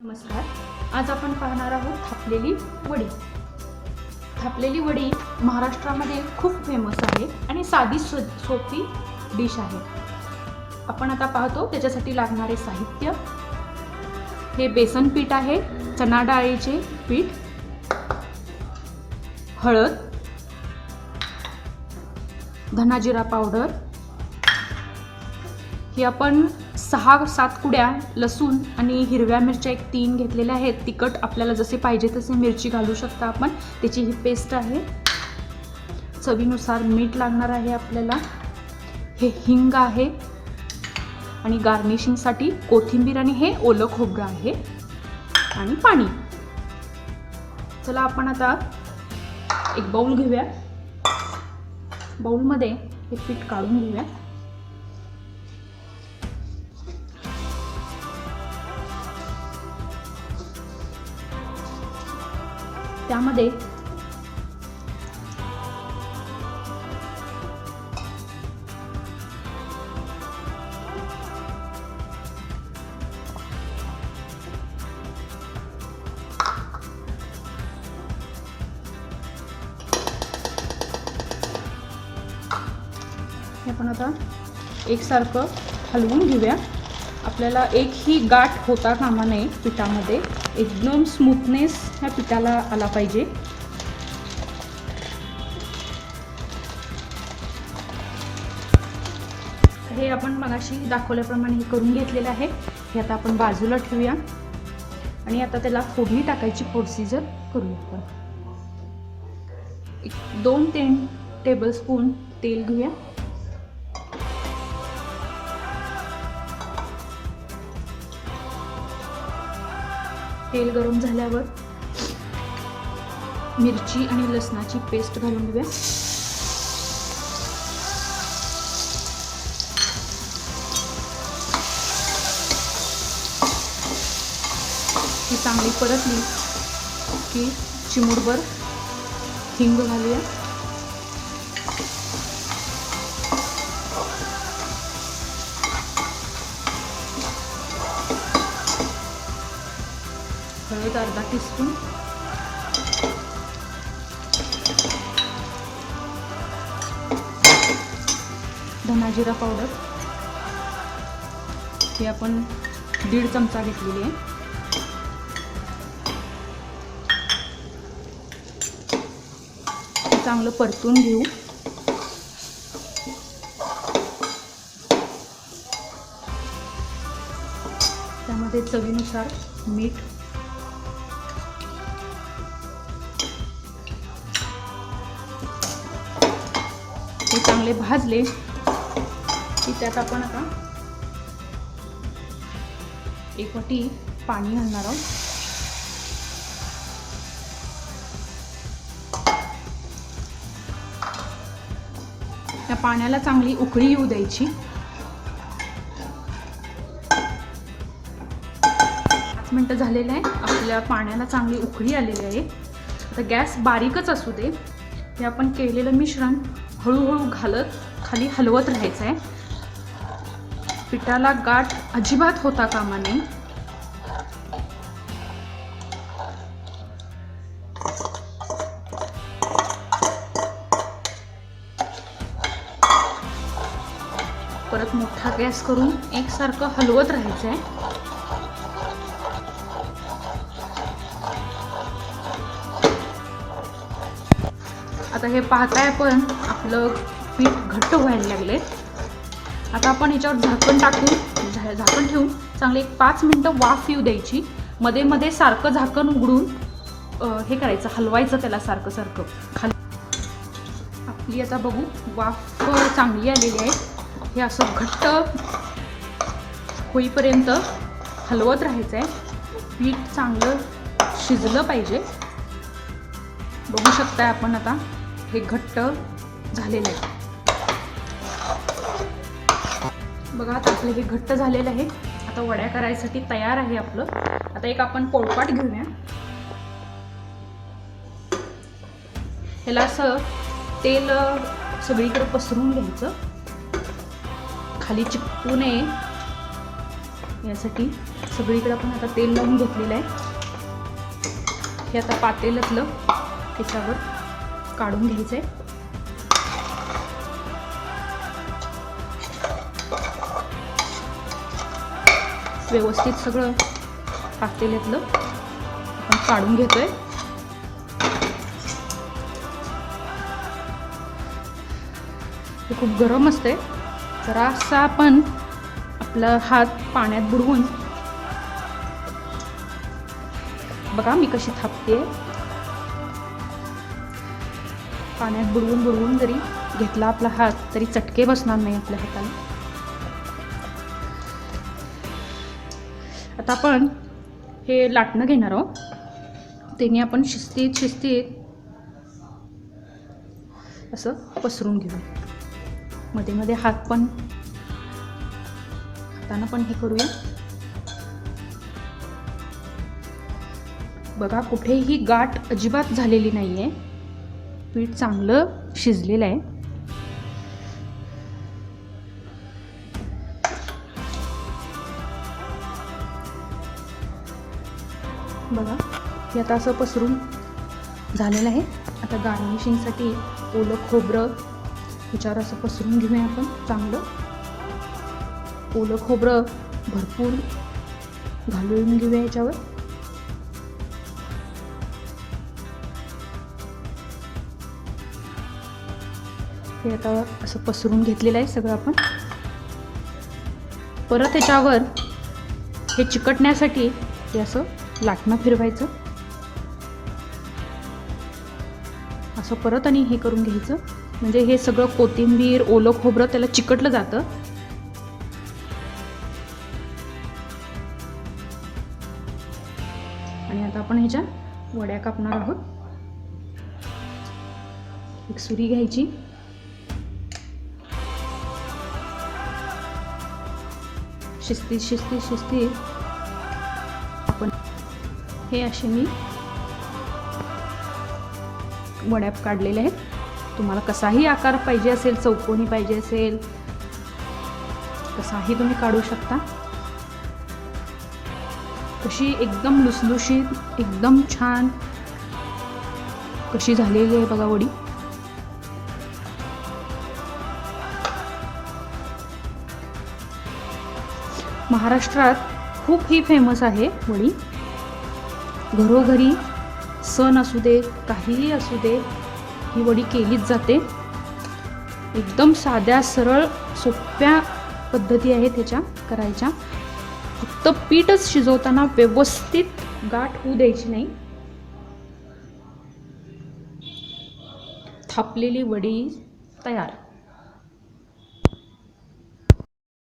नमस्कार. आज आपण पाहणार आहोत थापलेली वडी. थापलेली वडी महाराष्ट्रामध्ये खूप फेमस आहे आणि साधी सोपी डिश आहे. आपण आता पाहतो त्याच्यासाठी लागणारे साहित्य. हे बेसन पीठ आहे, चणा डाळीचे पीठ, हळद, धना जिरा पावडर. ही आपण 6-7 कुड्या लसूण आणि हिरव्या मिरच्या 3 घेतलेल्या आहेत. तिखट आपल्याला जसे पाहिजे तसे मिरची घालू शकता आपण. त्याची ही पेस्ट आहे. चवीनुसार मीठ लागणार आहे आपल्याला. हे हिंग आहे आणि गार्निशिंगसाठी कोथिंबीर आणि हे ओलं खोबरं आहे आणि पाणी. चला आपण आता एक बाउल घेऊया. बाउलमध्ये हे पीठ काढून घेऊया. त्यामध्ये हे आपण आता एकसारखं हलवून घेऊया. आपल्याला एकही गाठ होता कामा नये पिठामध्ये. एकदम स्मूथनेस ह्या पिठाला आला पाहिजे. हे आपण मगाशी दाखवल्याप्रमाणे हे करून घेतलेलं आहे. हे आता आपण बाजूला ठेवूया आणि आता त्याला फोडणी टाकायची प्रोसिजर करूया. आपण 2-3 टेबलस्पून तेल घेऊया. तेल गरम झाल्यावर मिरची आणि लसणाची पेस्ट घालून घेऊया. ही चांगली परतली की चिमूटभर हिंग घालूया. हळद अर्धा टीस्पून, धना जिरा पावडर हे आपण 1.5 चमचा घेतलेली आहे. चांगलं परतून घेऊ. त्यामध्ये चवीनुसार मीठ, हे चांगले भाजले की त्यात आपण आता 1 वाटी पाणी घालणार आहोत. त्या पाण्याला चांगली उकळी येऊ द्यायची. 5 मिनिटं झालेलं आहे. आपल्या पाण्याला चांगली उकळी आलेली आहे. आता गॅस बारीकच असू दे. हे आपण केलेलं मिश्रण हळूहळू घालत खाली हलवत राहायचं आहे. पिठाला गाठ अजिबात होता कामा नये. परत मोठा गॅस करून एकसारखं हलवत राहायचं आहे. आता हे पाहताय आपण आपलं पीठ घट्ट व्हायला लागले. आता आपण याच्यावर झाकण ठेवून चांगले 5 मिनिटं वाफ येऊ द्यायची. मध्ये मध्ये सारखं झाकण उघडून हे करायचं, हलवायचं त्याला सारखं सारखं खाली. आपली आता बघू वाफ चांगली आलेली आहे. हे असं घट्ट होईपर्यंत हलवत राहायचं आहे. पीठ चांगलं शिजलं पाहिजे. बघू शकताय आपण आता हे घट्ट झालेलं आहे. बघा आता आपलं हे घट्ट झालेलं आहे. आता वड्या करायसाठी तयार आहे आपलं. आता एक आपण पोळपाट घेऊया. ह्याला असं तेल सगळीकडे पसरून घ्यायचं, खाली चिपकू नये यासाठी सगळीकडे आपण आता तेल लावून घेतलेलं आहे. हे आता पातेल्यातलं त्याच्यावर काढून घ्यायचं आहे. व्यवस्थित सगळं पातेल्यातलं आपण काढून घेतोय. हे खूप गरम असते. जरासा आपण आपला हात पाण्यात बुडवून बघा मी कशी थापते. पाण्यात बुडवून जरी घेतला आपला हात तरी चटके बसणार नाही आपल्या हाताला. आता आपण हे लाटणं घेणार आहोत. त्याने आपण शिस्तीत असं पसरून घेऊ. मध्ये मध्ये हातानं पण हे करूया. बघा कुठेही गाठ अजिबात झालेली नाही आहे. पीठ चांगलं शिजलेलं आहे. बघा हे आता असं पसरून झालेलं आहे. आता गार्निशिंगसाठी ओलं खोबरं ह्याच्यावर असं पसरून घेऊया आपण. चांगलं ओलं खोबरं भरपूर घालून घेऊया ह्याच्यावर. हे आता असं पसरून घेतलेलं आहे सगळं आपण. परत ह्याच्यावर हे चिकटण्यासाठी हे असं लाटणं फिरवायचं. असं परत आणि हे करून घ्यायचं. म्हणजे हे सगळं कोथिंबीर ओलं खोबरं त्याला चिकटलं जातं. आणि आता आपण ह्याच्या वड्या कापणार आहोत. एक सुरी घ्यायची. शिस्तीत आपण हे असे मी वड्या काढलेल्या आहेत. तुम्हाला कसाही आकार पाहिजे असेल, चौकोनी पाहिजे असेल, कसाही तुम्ही काढू शकता. कशी एकदम लुसलुशीत एकदम छान कशी झालेली आहे बघा वडी. महाराष्ट्रात खूप ही फेमस आहे वडी. घरोघरी सण असू दे काहीही असू दे ही वडी केलीच जाते. एकदम साध्या सरळ सोप्या पद्धती आहेत त्याच्या करायच्या. फक्त पीठच शिजवताना व्यवस्थित गाठ होऊ द्यायची नाही. थापलेली वडी तयार.